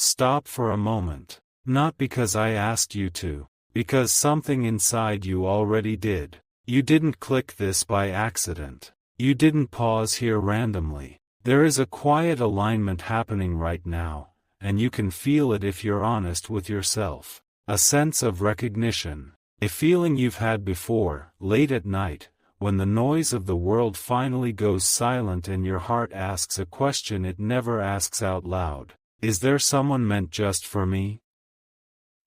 Stop for a moment. Not because I asked you to, because something inside you already did. You didn't click this by accident. You didn't pause here randomly. There is a quiet alignment happening right now, and you can feel it if you're honest with yourself. A sense of recognition. A feeling you've had before, late at night, when the noise of the world finally goes silent and your heart asks a question it never asks out loud. Is there someone meant just for me?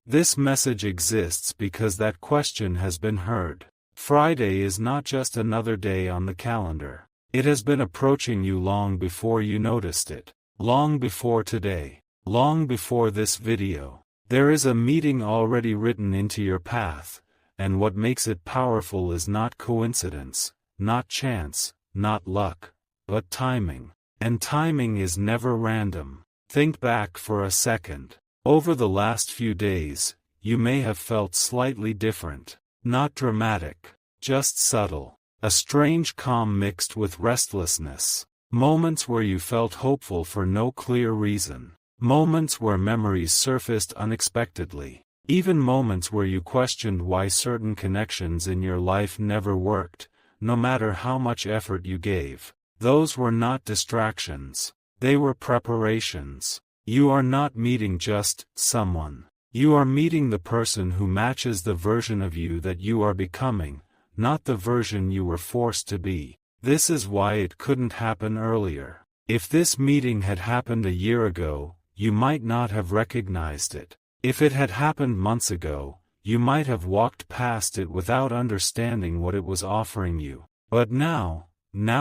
This message exists because that question has been heard. Friday is not just another day on the calendar. It has been approaching you long before you noticed it. Long before today. Long before this video. There is a meeting already written into your path, and what makes it powerful is not coincidence, not chance, not luck, but timing. And timing is never random. Think back for a second. Over the last few days, you may have felt slightly different. Not dramatic, just subtle. A strange calm mixed with restlessness. Moments where you felt hopeful for no clear reason. Moments where memories surfaced unexpectedly. Even moments where you questioned why certain connections in your life never worked, no matter how much effort you gave. Those were not distractions. They were preparations. You are not meeting just someone. You are meeting the person who matches the version of you that you are becoming, not the version you were forced to be. This is why it couldn't happen earlier. If this meeting had happened a year ago, you might not have recognized it. If it had happened months ago, you might have walked past it without understanding what it was offering you. But now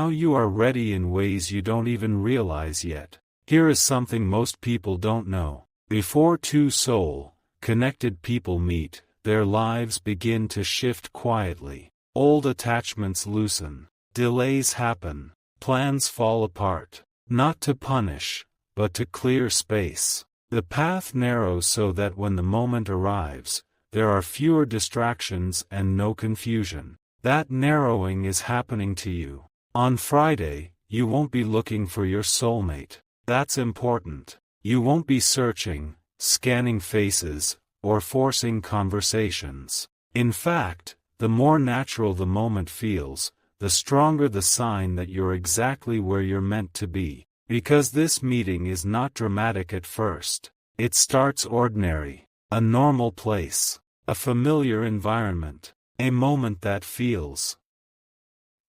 you are ready in ways you don't even realize yet. Here is something most people don't know. Before two soul-connected people meet, their lives begin to shift quietly. Old attachments loosen. Delays happen. Plans fall apart. Not to punish, but to clear space. The path narrows so that when the moment arrives, there are fewer distractions and no confusion. That narrowing is happening to you. On Friday, you won't be looking for your soulmate. That's important. You won't be searching, scanning faces, or forcing conversations. In fact, the more natural the moment feels, the stronger the sign that you're exactly where you're meant to be. Because this meeting is not dramatic at first. It starts ordinary. A normal place. A familiar environment. A moment that feels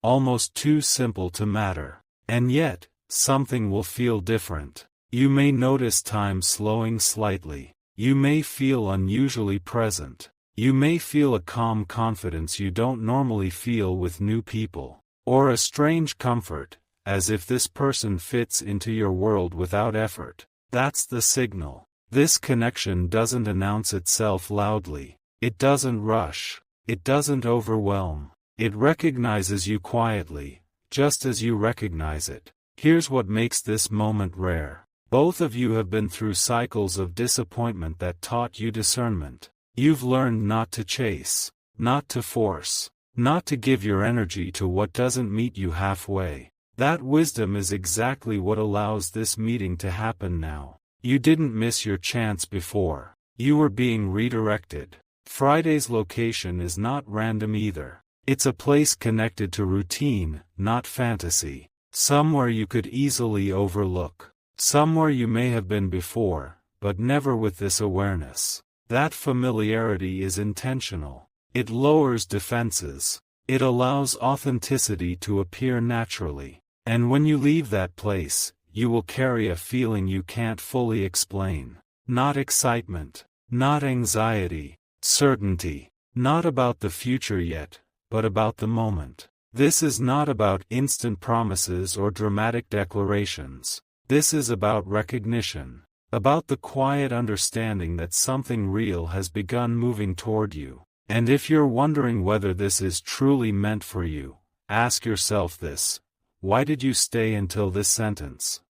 almost too simple to matter. And yet, something will feel different. You may notice time slowing slightly. You may feel unusually present. You may feel a calm confidence you don't normally feel with new people. Or a strange comfort, as if this person fits into your world without effort. That's the signal. This connection doesn't announce itself loudly. It doesn't rush. It doesn't overwhelm. It recognizes you quietly, just as you recognize it. Here's what makes this moment rare. Both of you have been through cycles of disappointment that taught you discernment. You've learned not to chase, not to force, not to give your energy to what doesn't meet you halfway. That wisdom is exactly what allows this meeting to happen now. You didn't miss your chance before. You were being redirected. Friday's location is not random either. It's a place connected to routine, not fantasy. Somewhere you could easily overlook. Somewhere you may have been before, but never with this awareness. That familiarity is intentional. It lowers defenses. It allows authenticity to appear naturally. And when you leave that place, you will carry a feeling you can't fully explain. Not excitement. Not anxiety. Certainty. Not about the future yet, but about the moment. This is not about instant promises or dramatic declarations. This is about recognition. About the quiet understanding that something real has begun moving toward you. And if you're wondering whether this is truly meant for you, ask yourself this. Why did you stay until this sentence?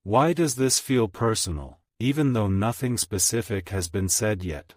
Why does this feel personal, even though nothing specific has been said yet?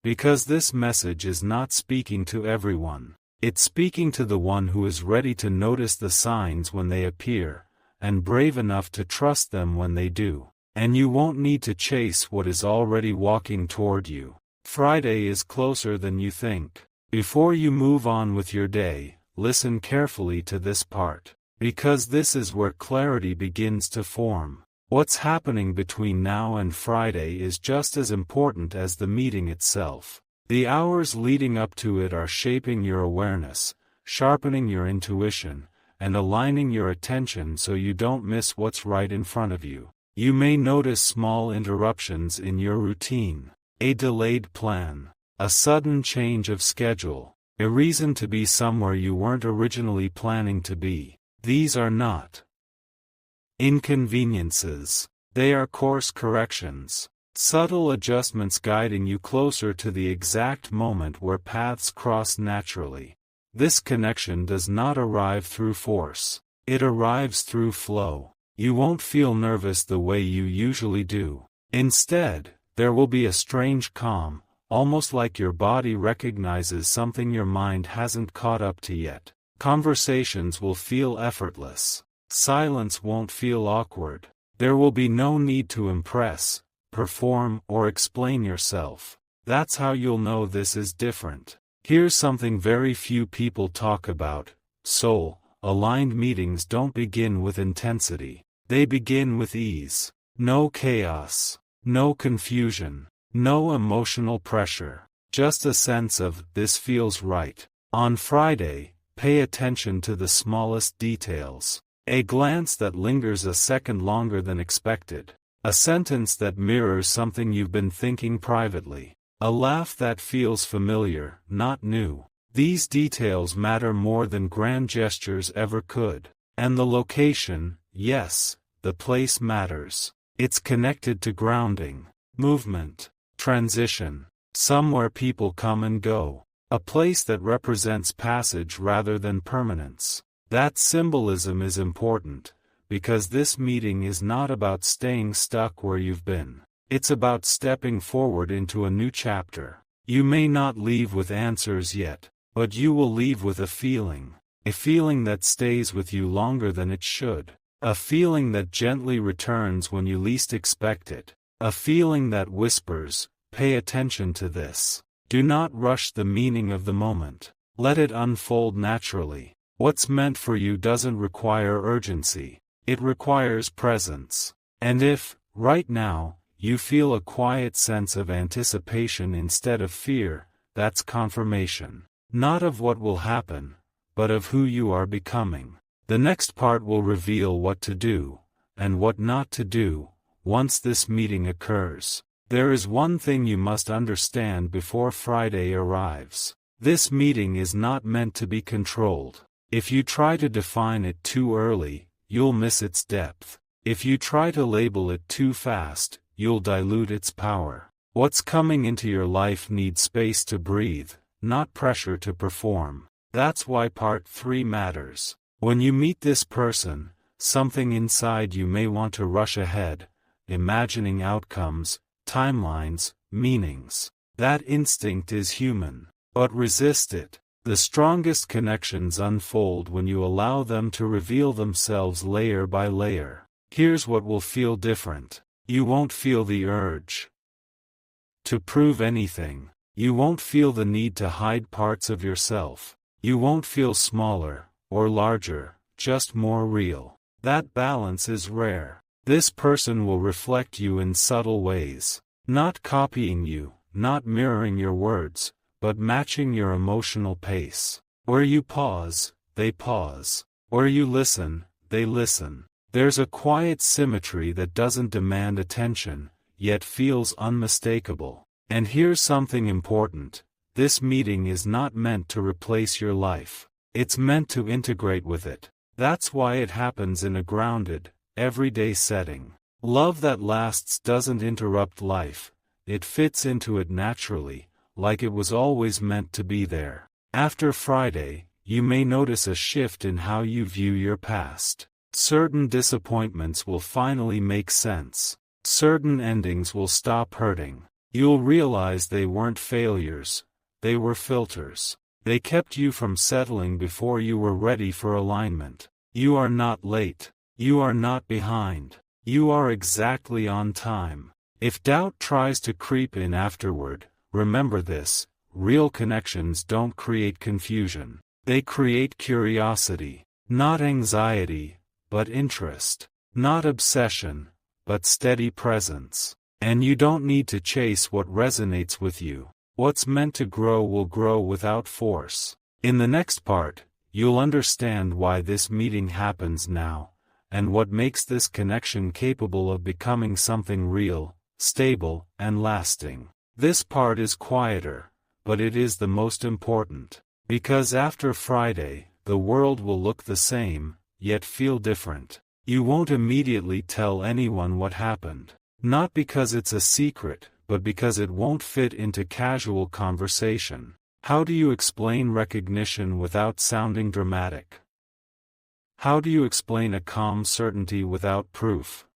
Because this message is not speaking to everyone. It's speaking to the one who is ready to notice the signs when they appear, and brave enough to trust them when they do. And you won't need to chase what is already walking toward you. Friday is closer than you think. Before you move on with your day, listen carefully to this part. Because this is where clarity begins to form. What's happening between now and Friday is just as important as the meeting itself. The hours leading up to it are shaping your awareness, sharpening your intuition, and aligning your attention so you don't miss what's right in front of you. You may notice small interruptions in your routine, a delayed plan, a sudden change of schedule, a reason to be somewhere you weren't originally planning to be. These are not inconveniences. They are course corrections. Subtle adjustments guiding you closer to the exact moment where paths cross naturally. This connection does not arrive through force. It arrives through flow. You won't feel nervous the way you usually do. Instead, there will be a strange calm, almost like your body recognizes something your mind hasn't caught up to yet. Conversations will feel effortless. Silence won't feel awkward. There will be no need to impress, perform, or explain yourself. That's how you'll know this is different. Here's something very few people talk about. Soul-aligned meetings don't begin with intensity. They begin with ease. No chaos. No confusion. No emotional pressure. Just a sense of, this feels right. On Friday, pay attention to the smallest details. A glance that lingers a second longer than expected. A sentence that mirrors something you've been thinking privately. A laugh that feels familiar, not new. These details matter more than grand gestures ever could. And the location, yes, the place matters. It's connected to grounding, movement, transition. Somewhere people come and go. A place that represents passage rather than permanence. That symbolism is important, because this meeting is not about staying stuck where you've been. It's about stepping forward into a new chapter. You may not leave with answers yet, but you will leave with a feeling that stays with you longer than it should. A feeling that gently returns when you least expect it. A feeling that whispers, pay attention to this. Do not rush the meaning of the moment. Let it unfold naturally. What's meant for you doesn't require urgency. It requires presence. And if, right now, you feel a quiet sense of anticipation instead of fear, that's confirmation. Not of what will happen, but of who you are becoming. The next part will reveal what to do, and what not to do, once this meeting occurs. There is one thing you must understand before Friday arrives. This meeting is not meant to be controlled. If you try to define it too early, you'll miss its depth. If you try to label it too fast, you'll dilute its power. What's coming into your life needs space to breathe, not pressure to perform. That's why part 3 matters. When you meet this person, something inside you may want to rush ahead, imagining outcomes, timelines, meanings. That instinct is human. But resist it. The strongest connections unfold when you allow them to reveal themselves layer by layer. Here's what will feel different. You won't feel the urge to prove anything. You won't feel the need to hide parts of yourself. You won't feel smaller, or larger, just more real. That balance is rare. This person will reflect you in subtle ways. Not copying you, not mirroring your words, but matching your emotional pace. Where you pause, they pause. Where you listen, they listen. There's a quiet symmetry that doesn't demand attention, yet feels unmistakable. And here's something important. This meeting is not meant to replace your life. It's meant to integrate with it. That's why it happens in a grounded, everyday setting. Love that lasts doesn't interrupt life. It fits into it naturally, like it was always meant to be there. After Friday, you may notice a shift in how you view your past. Certain disappointments will finally make sense. Certain endings will stop hurting. You'll realize they weren't failures. They were filters. They kept you from settling before you were ready for alignment. You are not late. You are not behind. You are exactly on time. If doubt tries to creep in afterward, remember this: real connections don't create confusion. They create curiosity. Not anxiety, but interest. Not obsession, but steady presence. And you don't need to chase what resonates with you. What's meant to grow will grow without force. In the next part, you'll understand why this meeting happens now, and what makes this connection capable of becoming something real, stable, and lasting. This part is quieter, but it is the most important. Because after Friday, the world will look the same, yet feel different. You won't immediately tell anyone what happened. Not because it's a secret, but because it won't fit into casual conversation. How do you explain recognition without sounding dramatic? How do you explain a calm certainty without proof?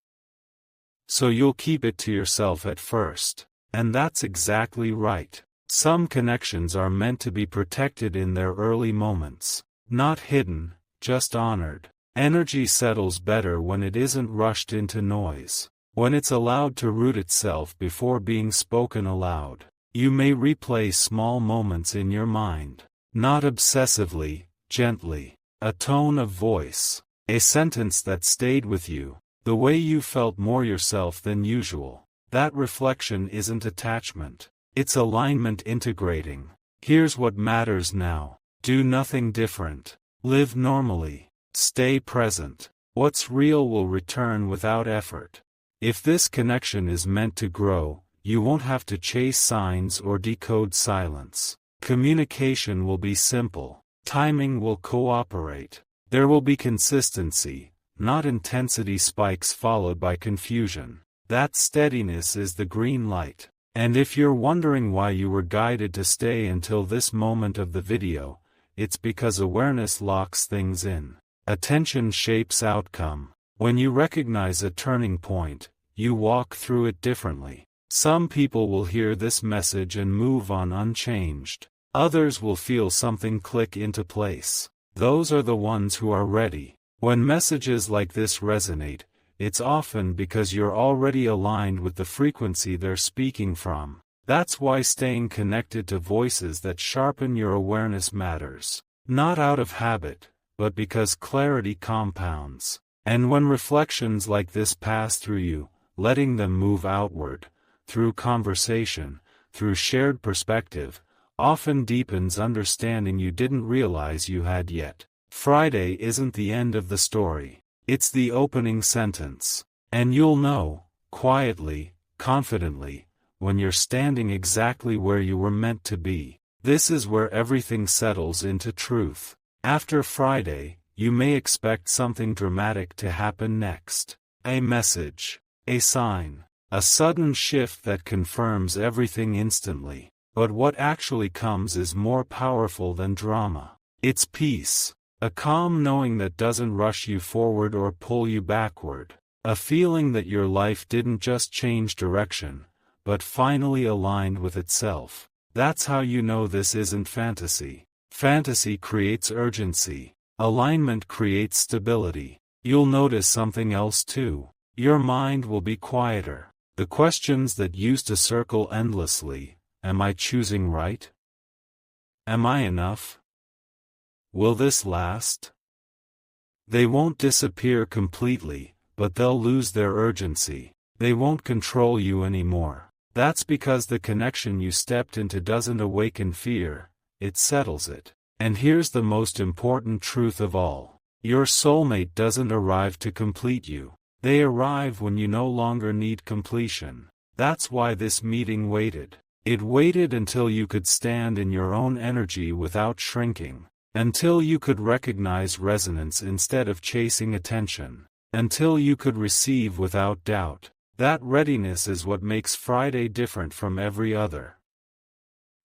So you'll keep it to yourself at first. And that's exactly right. Some connections are meant to be protected in their early moments. Not hidden, just honored. Energy settles better when it isn't rushed into noise. When it's allowed to root itself before being spoken aloud. You may replay small moments in your mind. Not obsessively, gently. A tone of voice. A sentence that stayed with you. The way you felt more yourself than usual. That reflection isn't attachment. It's alignment integrating. Here's what matters now. Do nothing different. Live normally. Stay present. What's real will return without effort. If this connection is meant to grow, you won't have to chase signs or decode silence. Communication will be simple. Timing will cooperate. There will be consistency, not intensity spikes followed by confusion. That steadiness is the green light. And if you're wondering why you were guided to stay until this moment of the video, it's because awareness locks things in. Attention shapes outcome. When you recognize a turning point, you walk through it differently. Some people will hear this message and move on unchanged. Others will feel something click into place. Those are the ones who are ready. When messages like this resonate, it's often because you're already aligned with the frequency they're speaking from. That's why staying connected to voices that sharpen your awareness matters. Not out of habit, but because clarity compounds. And when reflections like this pass through you, letting them move outward, through conversation, through shared perspective, often deepens understanding you didn't realize you had yet. Friday isn't the end of the story. It's the opening sentence. And you'll know, quietly, confidently, when you're standing exactly where you were meant to be. This is where everything settles into truth. After Friday, you may expect something dramatic to happen next. A message. A sign. A sudden shift that confirms everything instantly. But what actually comes is more powerful than drama. It's peace. A calm knowing that doesn't rush you forward or pull you backward. A feeling that your life didn't just change direction, but finally aligned with itself. That's how you know this isn't fantasy. Fantasy creates urgency. Alignment creates stability. You'll notice something else too. Your mind will be quieter. The questions that used to circle endlessly, am I choosing right? Am I enough? Will this last? They won't disappear completely, but they'll lose their urgency. They won't control you anymore. That's because the connection you stepped into doesn't awaken fear, it settles it. And here's the most important truth of all. Your soulmate doesn't arrive to complete you. They arrive when you no longer need completion. That's why this meeting waited. It waited until you could stand in your own energy without shrinking. Until you could recognize resonance instead of chasing attention. Until you could receive without doubt. That readiness is what makes Friday different from every other.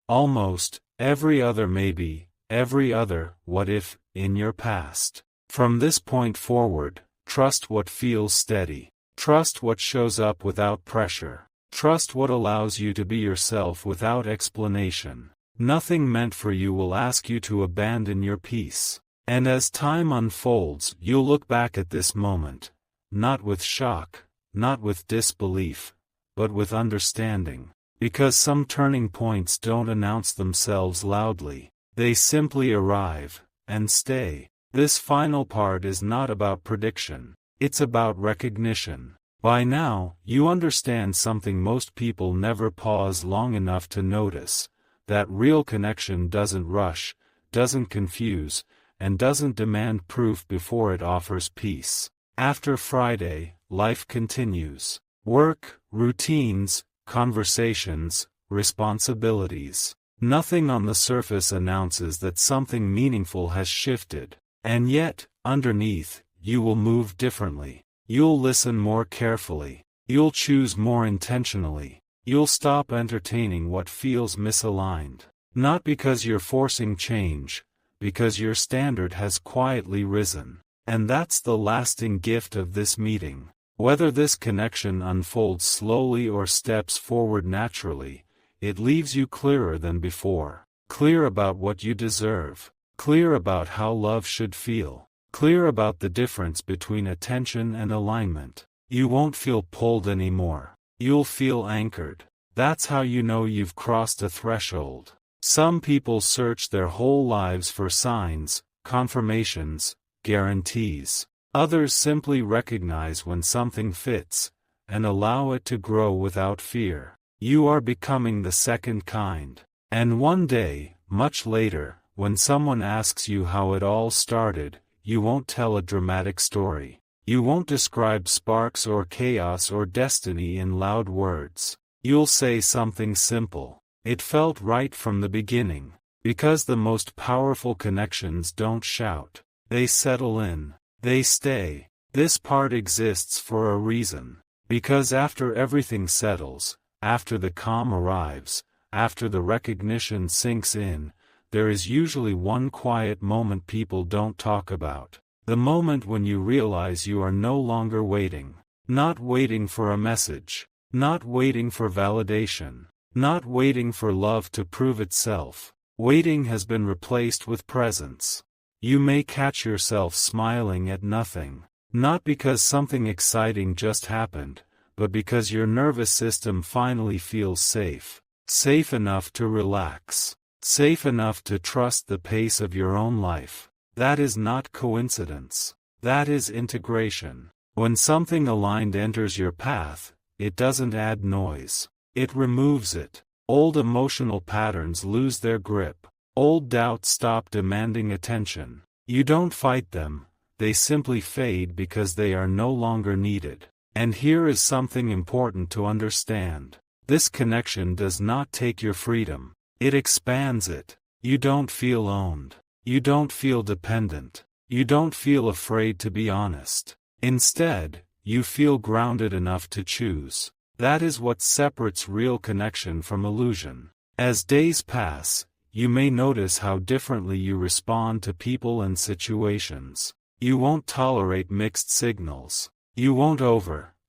Almost every other maybe, every other what if, in your past. From this point forward, trust what feels steady. Trust what shows up without pressure. Trust what allows you to be yourself without explanation. Nothing meant for you will ask you to abandon your peace. And as time unfolds, you'll look back at this moment, not with shock, not with disbelief, but with understanding. Because some turning points don't announce themselves loudly, they simply arrive, and stay. This final part is not about prediction, it's about recognition. By now, you understand something most people never pause long enough to notice, that real connection doesn't rush, doesn't confuse, and doesn't demand proof before it offers peace. After Friday, life continues. Work, routines, conversations, responsibilities. Nothing on the surface announces that something meaningful has shifted. And yet, underneath, you will move differently. You'll listen more carefully. You'll choose more intentionally. You'll stop entertaining what feels misaligned. Not because you're forcing change, because your standard has quietly risen. And that's the lasting gift of this meeting. Whether this connection unfolds slowly or steps forward naturally, it leaves you clearer than before. Clear about what you deserve. Clear about how love should feel. Clear about the difference between attention and alignment. You won't feel pulled anymore. You'll feel anchored. That's how you know you've crossed a threshold. Some people search their whole lives for signs, confirmations, guarantees. Others simply recognize when something fits, and allow it to grow without fear. You are becoming the second kind. And one day, much later, when someone asks you how it all started, you won't tell a dramatic story. You won't describe sparks or chaos or destiny in loud words. You'll say something simple. It felt right from the beginning. Because the most powerful connections don't shout. They settle in. They stay. This part exists for a reason. Because after everything settles, after the calm arrives, after the recognition sinks in, there is usually one quiet moment people don't talk about. The moment when you realize you are no longer waiting. Not waiting for a message. Not waiting for validation. Not waiting for love to prove itself. Waiting has been replaced with presence. You may catch yourself smiling at nothing. Not because something exciting just happened, but because your nervous system finally feels safe. Safe enough to relax. Safe enough to trust the pace of your own life. That is not coincidence. That is integration. When something aligned enters your path, it doesn't add noise. It removes it. Old emotional patterns lose their grip. Old doubts stop demanding attention. You don't fight them, they simply fade because they are no longer needed. And here is something important to understand. This connection does not take your freedom. It expands it. You don't feel owned. You don't feel dependent. You don't feel afraid to be honest. Instead, you feel grounded enough to choose. That is what separates real connection from illusion. As days pass, you may notice how differently you respond to people and situations. You won't tolerate mixed signals. You won't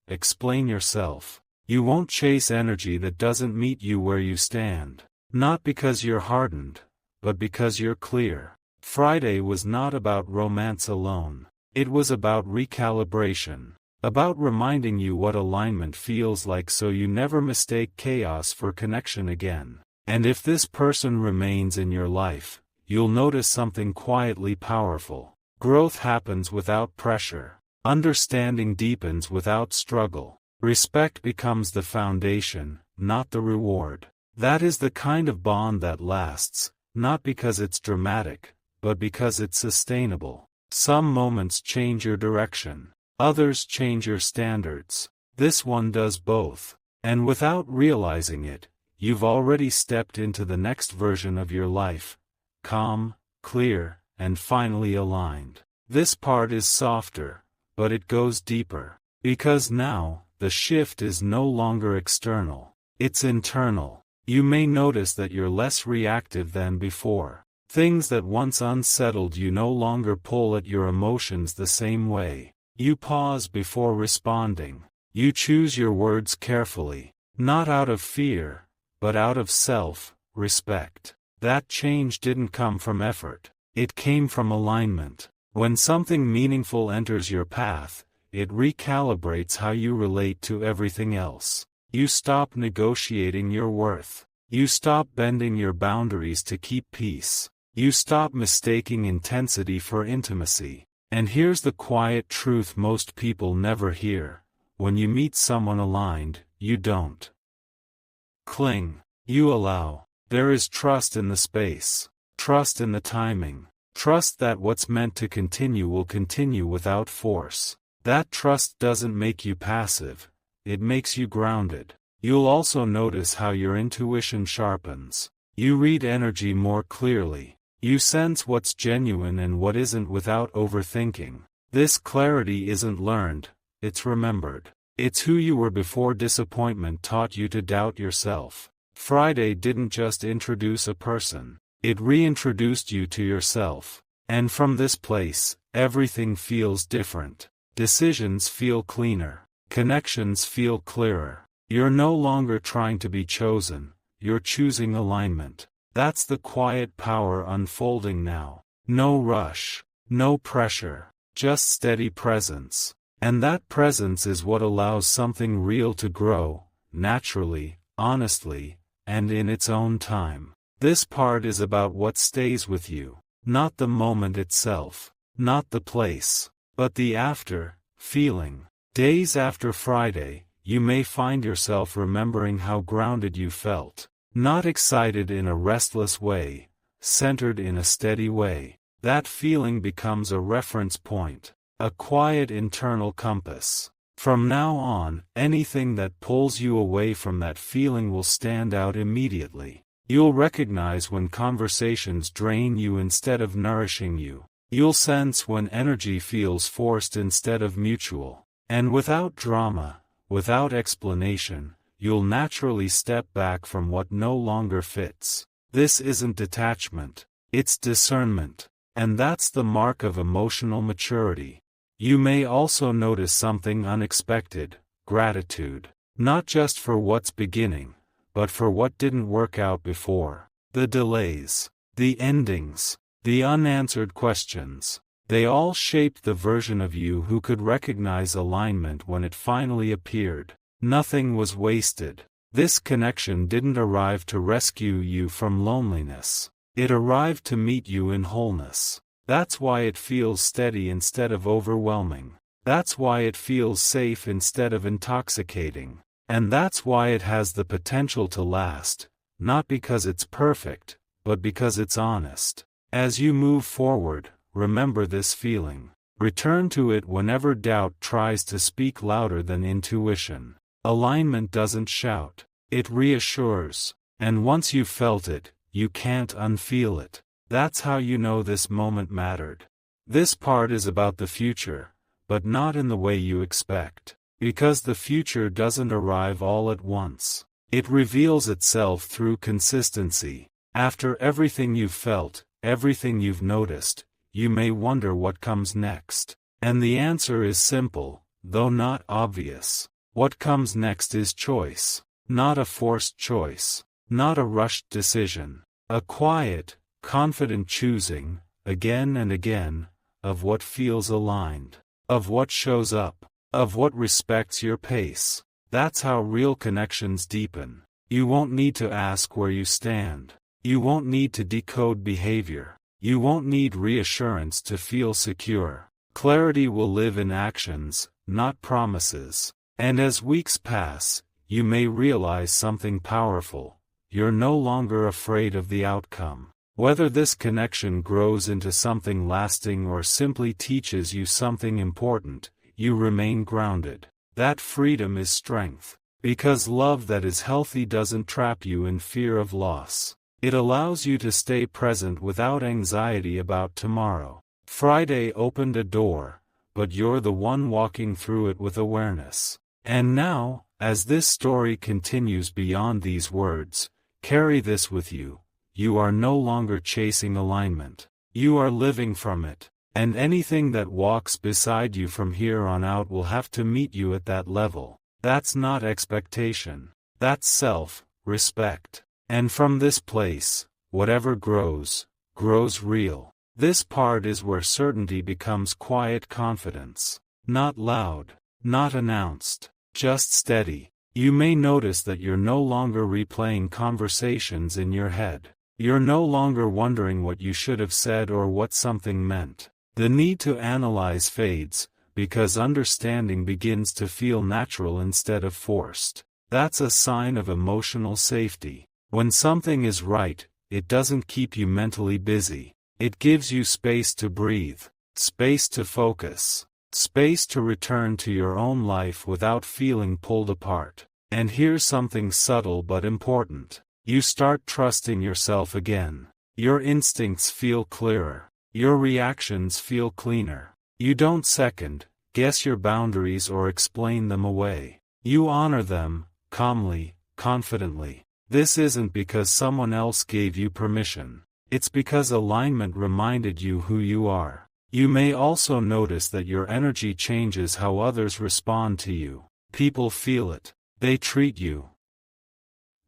explain yourself. You won't chase energy that doesn't meet you where you stand. Not because you're hardened, but because you're clear. Friday was not about romance alone. It was about recalibration. About reminding you what alignment feels like so you never mistake chaos for connection again. And if this person remains in your life, you'll notice something quietly powerful. Growth happens without pressure. Understanding deepens without struggle. Respect becomes the foundation, not the reward. That is the kind of bond that lasts, not because it's dramatic, but because it's sustainable. Some moments change your direction. Others change your standards. This one does both. And without realizing it, you've already stepped into the next version of your life. Calm, clear, and finally aligned. This part is softer, but it goes deeper. Because now, the shift is no longer external. It's internal. You may notice that you're less reactive than before. Things that once unsettled you no longer pull at your emotions the same way. You pause before responding. You choose your words carefully. Not out of fear, but out of self-respect. That change didn't come from effort. It came from alignment. When something meaningful enters your path, it recalibrates how you relate to everything else. You stop negotiating your worth. You stop bending your boundaries to keep peace. You stop mistaking intensity for intimacy. And here's the quiet truth most people never hear. When you meet someone aligned, you don't cling. You allow. There is trust in the space. Trust in the timing. Trust that what's meant to continue will continue without force. That trust doesn't make you passive. It makes you grounded. You'll also notice how your intuition sharpens. You read energy more clearly. You sense what's genuine and what isn't without overthinking. This clarity isn't learned, it's remembered. It's who you were before disappointment taught you to doubt yourself. Friday didn't just introduce a person. It reintroduced you to yourself. And from this place, everything feels different. Decisions feel cleaner. Connections feel clearer. You're no longer trying to be chosen, you're choosing alignment. That's the quiet power unfolding now. No rush, no pressure, just steady presence. And that presence is what allows something real to grow, naturally, honestly, and in its own time. This part is about what stays with you, not the moment itself, not the place, but the after feeling. Days after Friday, you may find yourself remembering how grounded you felt. Not excited in a restless way, centered in a steady way. That feeling becomes a reference point, a quiet internal compass. From now on, anything that pulls you away from that feeling will stand out immediately. You'll recognize when conversations drain you instead of nourishing you. You'll sense when energy feels forced instead of mutual. And without drama, without explanation, you'll naturally step back from what no longer fits. This isn't detachment, it's discernment. And that's the mark of emotional maturity. You may also notice something unexpected: gratitude. Not just for what's beginning, but for what didn't work out before. The delays, the endings, the unanswered questions. They all shaped the version of you who could recognize alignment when it finally appeared. Nothing was wasted. This connection didn't arrive to rescue you from loneliness. It arrived to meet you in wholeness. That's why it feels steady instead of overwhelming. That's why it feels safe instead of intoxicating. And that's why it has the potential to last, not because it's perfect, but because it's honest. As you move forward, remember this feeling. Return to it whenever doubt tries to speak louder than intuition. Alignment doesn't shout, it reassures. And once you've felt it, you can't unfeel it. That's how you know this moment mattered. This part is about the future, but not in the way you expect. Because the future doesn't arrive all at once. It reveals itself through consistency. After everything you've felt, everything you've noticed, you may wonder what comes next. And the answer is simple, though not obvious. What comes next is choice. Not a forced choice. Not a rushed decision. A quiet, confident choosing, again and again, of what feels aligned. Of what shows up. Of what respects your pace. That's how real connections deepen. You won't need to ask where you stand. You won't need to decode behavior. You won't need reassurance to feel secure. Clarity will live in actions, not promises. And as weeks pass, you may realize something powerful. You're no longer afraid of the outcome. Whether this connection grows into something lasting or simply teaches you something important, you remain grounded. That freedom is strength. Because love that is healthy doesn't trap you in fear of loss. It allows you to stay present without anxiety about tomorrow. Friday opened a door, but you're the one walking through it with awareness. And now, as this story continues beyond these words, carry this with you. You are no longer chasing alignment. You are living from it. And anything that walks beside you from here on out will have to meet you at that level. That's not expectation. That's self-respect. And from this place, whatever grows, grows real. This part is where certainty becomes quiet confidence. Not loud, not announced, just steady. You may notice that you're no longer replaying conversations in your head. You're no longer wondering what you should have said or what something meant. The need to analyze fades, because understanding begins to feel natural instead of forced. That's a sign of emotional safety. When something is right, it doesn't keep you mentally busy. It gives you space to breathe, space to focus, space to return to your own life without feeling pulled apart. And here's something subtle but important. You start trusting yourself again. Your instincts feel clearer. Your reactions feel cleaner. You don't second, guess your boundaries or explain them away. You honor them, calmly, confidently. This isn't because someone else gave you permission. It's because alignment reminded you who you are. You may also notice that your energy changes how others respond to you. People feel it. They treat you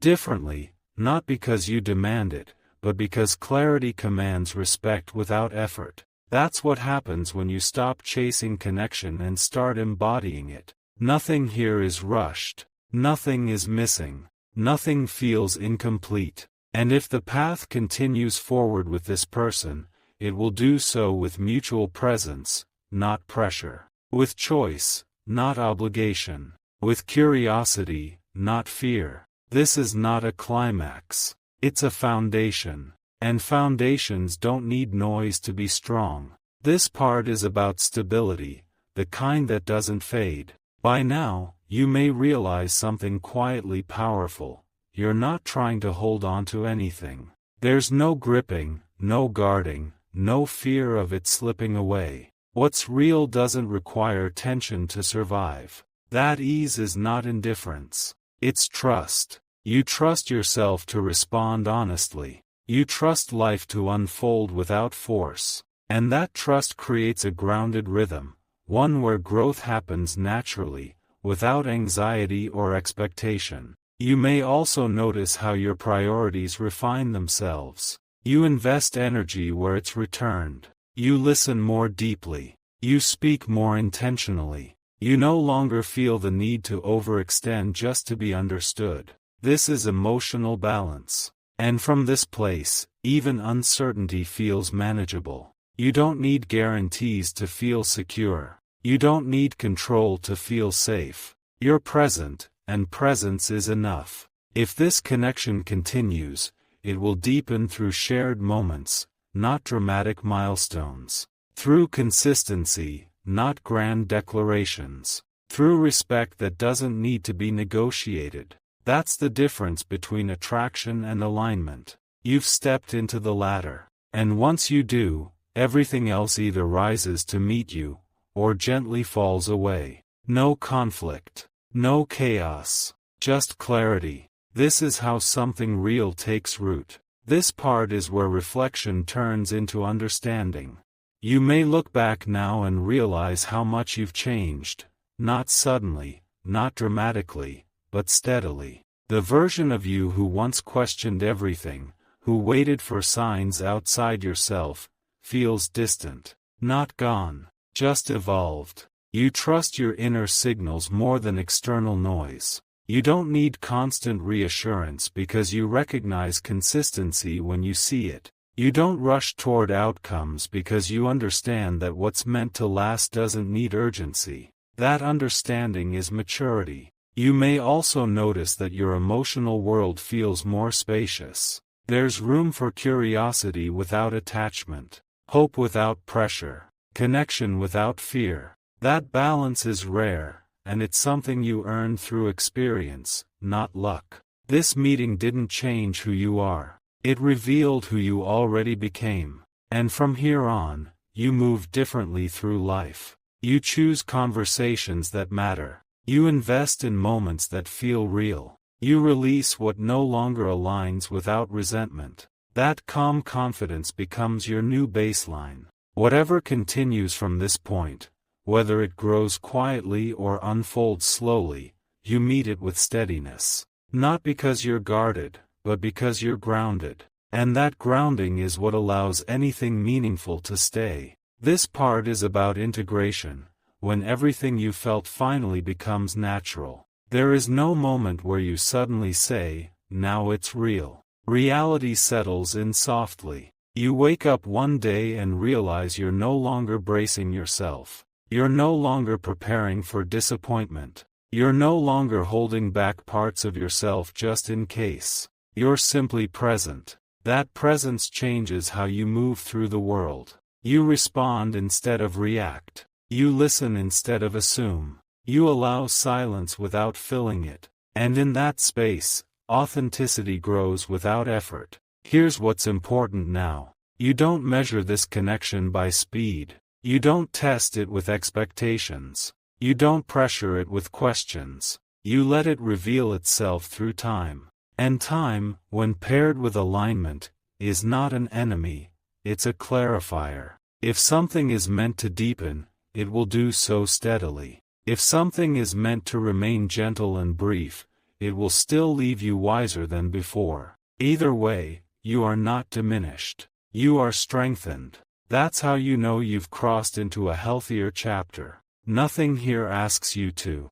differently, not because you demand it, but because clarity commands respect without effort. That's what happens when you stop chasing connection and start embodying it. Nothing here is rushed. Nothing is missing. Nothing feels incomplete. And if the path continues forward with this person, it will do so with mutual presence, not pressure. With choice, not obligation. With curiosity, not fear. This is not a climax. It's a foundation. And foundations don't need noise to be strong. This part is about stability, the kind that doesn't fade. By now, you may realize something quietly powerful. You're not trying to hold on to anything. There's no gripping, no guarding, no fear of it slipping away. What's real doesn't require tension to survive. That ease is not indifference. It's trust. You trust yourself to respond honestly. You trust life to unfold without force. And that trust creates a grounded rhythm, one where growth happens naturally, without anxiety or expectation. You may also notice how your priorities refine themselves. You invest energy where it's returned. You listen more deeply. You speak more intentionally. You no longer feel the need to overextend just to be understood. This is emotional balance. And from this place, even uncertainty feels manageable. You don't need guarantees to feel secure. You don't need control to feel safe. You're present, and presence is enough. If this connection continues, it will deepen through shared moments, not dramatic milestones. Through consistency, not grand declarations. Through respect that doesn't need to be negotiated. That's the difference between attraction and alignment. You've stepped into the latter. And once you do, everything else either rises to meet you, or gently falls away. No conflict. No chaos. Just clarity. This is how something real takes root. This part is where reflection turns into understanding. You may look back now and realize how much you've changed. Not suddenly, not dramatically, but steadily. The version of you who once questioned everything, who waited for signs outside yourself, feels distant. Not gone. Just evolved. You trust your inner signals more than external noise. You don't need constant reassurance because you recognize consistency when you see it. You don't rush toward outcomes because you understand that what's meant to last doesn't need urgency. That understanding is maturity. You may also notice that your emotional world feels more spacious. There's room for curiosity without attachment, hope without pressure, connection without fear. That balance is rare, and it's something you earn through experience, not luck. This meeting didn't change who you are. It revealed who you already became. And from here on, you move differently through life. You choose conversations that matter. You invest in moments that feel real. You release what no longer aligns without resentment. That calm confidence becomes your new baseline. Whatever continues from this point, whether it grows quietly or unfolds slowly, you meet it with steadiness. Not because you're guarded, but because you're grounded. And that grounding is what allows anything meaningful to stay. This part is about integration, when everything you felt finally becomes natural. There is no moment where you suddenly say, "Now it's real." Reality settles in softly. You wake up one day and realize you're no longer bracing yourself. You're no longer preparing for disappointment. You're no longer holding back parts of yourself just in case. You're simply present. That presence changes how you move through the world. You respond instead of react. You listen instead of assume. You allow silence without filling it. And in that space, authenticity grows without effort. Here's what's important now. You don't measure this connection by speed. You don't test it with expectations. You don't pressure it with questions. You let it reveal itself through time. And time, when paired with alignment, is not an enemy, it's a clarifier. If something is meant to deepen, it will do so steadily. If something is meant to remain gentle and brief, it will still leave you wiser than before. Either way, you are not diminished. You are strengthened. That's how you know you've crossed into a healthier chapter. Nothing here asks you to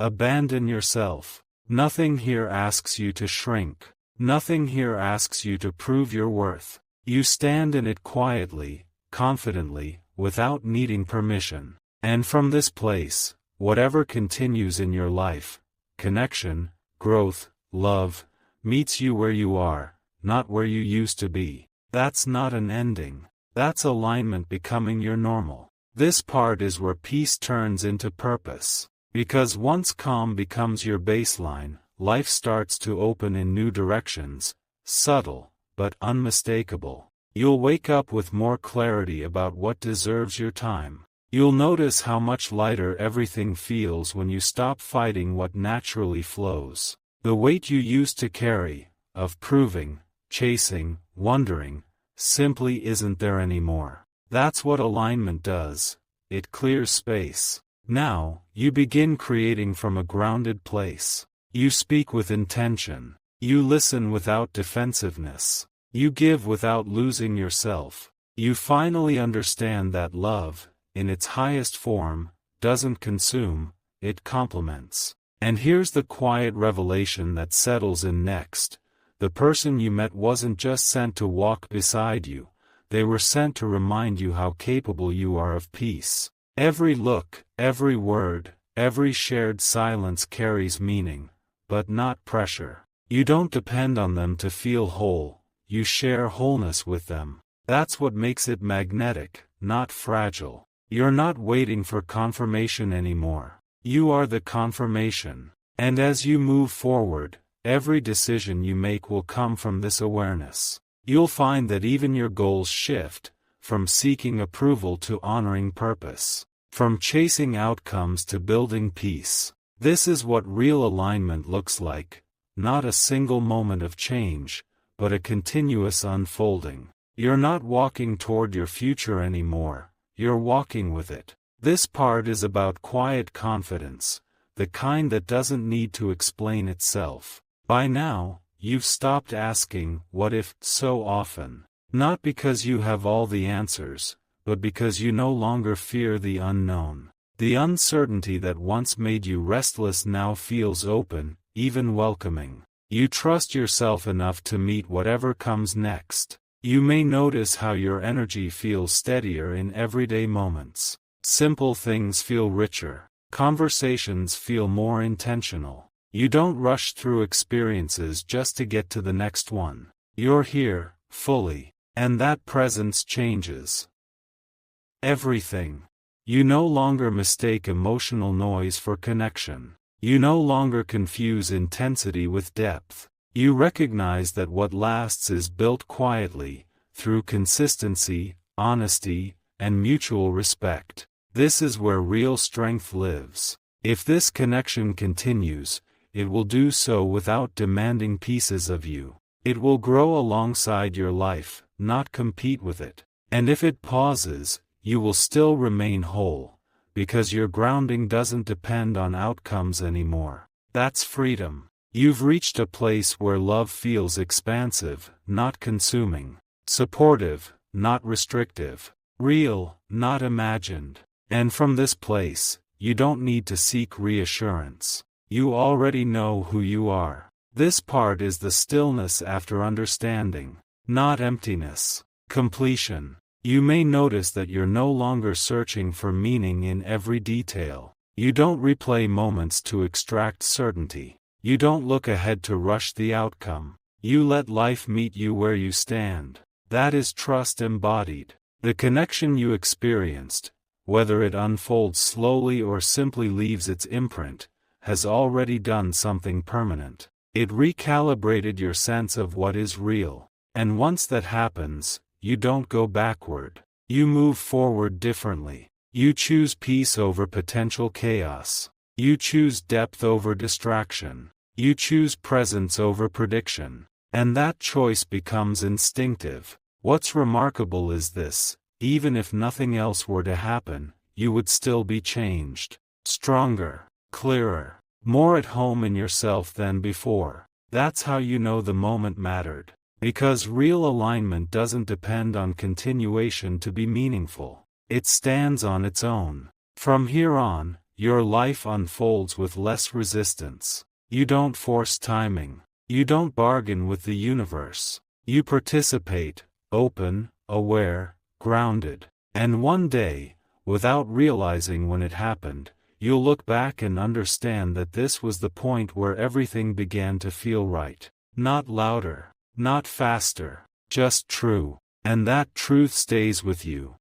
abandon yourself. Nothing here asks you to shrink. Nothing here asks you to prove your worth. You stand in it quietly, confidently, without needing permission. And from this place, whatever continues in your life, connection, growth, love, meets you where you are, not where you used to be. That's not an ending. That's alignment becoming your normal. This part is where peace turns into purpose. Because once calm becomes your baseline, life starts to open in new directions, subtle, but unmistakable. You'll wake up with more clarity about what deserves your time. You'll notice how much lighter everything feels when you stop fighting what naturally flows. The weight you used to carry, of proving, chasing, wondering, simply isn't there anymore. That's what alignment does. It clears space. Now, you begin creating from a grounded place. You speak with intention. You listen without defensiveness. You give without losing yourself. You finally understand that love, in its highest form, doesn't consume, it complements. And here's the quiet revelation that settles in next. The person you met wasn't just sent to walk beside you. They were sent to remind you how capable you are of peace. Every look, every word, every shared silence carries meaning, but not pressure. You don't depend on them to feel whole, you share wholeness with them. That's what makes it magnetic, not fragile. You're not waiting for confirmation anymore. You are the confirmation. And as you move forward, every decision you make will come from this awareness. You'll find that even your goals shift, from seeking approval to honoring purpose, from chasing outcomes to building peace. This is what real alignment looks like, not a single moment of change, but a continuous unfolding. You're not walking toward your future anymore, you're walking with it. This part is about quiet confidence, the kind that doesn't need to explain itself. By now, you've stopped asking, "What if?" so often. Not because you have all the answers, but because you no longer fear the unknown. The uncertainty that once made you restless now feels open, even welcoming. You trust yourself enough to meet whatever comes next. You may notice how your energy feels steadier in everyday moments. Simple things feel richer. Conversations feel more intentional. You don't rush through experiences just to get to the next one. You're here, fully. And that presence changes everything. You no longer mistake emotional noise for connection. You no longer confuse intensity with depth. You recognize that what lasts is built quietly, through consistency, honesty, and mutual respect. This is where real strength lives. If this connection continues, it will do so without demanding pieces of you. It will grow alongside your life, not compete with it. And if it pauses, you will still remain whole, because your grounding doesn't depend on outcomes anymore. That's freedom. You've reached a place where love feels expansive, not consuming, supportive, not restrictive, real, not imagined. And from this place, you don't need to seek reassurance. You already know who you are. This part is the stillness after understanding, not emptiness. Completion. You may notice that you're no longer searching for meaning in every detail. You don't replay moments to extract certainty. You don't look ahead to rush the outcome. You let life meet you where you stand. That is trust embodied. The connection you experienced, whether it unfolds slowly or simply leaves its imprint, has already done something permanent. It recalibrated your sense of what is real. And once that happens, you don't go backward. You move forward differently. You choose peace over potential chaos. You choose depth over distraction. You choose presence over prediction. And that choice becomes instinctive. What's remarkable is this: even if nothing else were to happen, you would still be changed. Stronger, clearer, more at home in yourself than before. That's how you know the moment mattered. Because real alignment doesn't depend on continuation to be meaningful. It stands on its own. From here on, your life unfolds with less resistance. You don't force timing. You don't bargain with the universe. You participate, open, aware, grounded. And one day, without realizing when it happened, you'll look back and understand that this was the point where everything began to feel right. Not louder, not faster, just true. And that truth stays with you.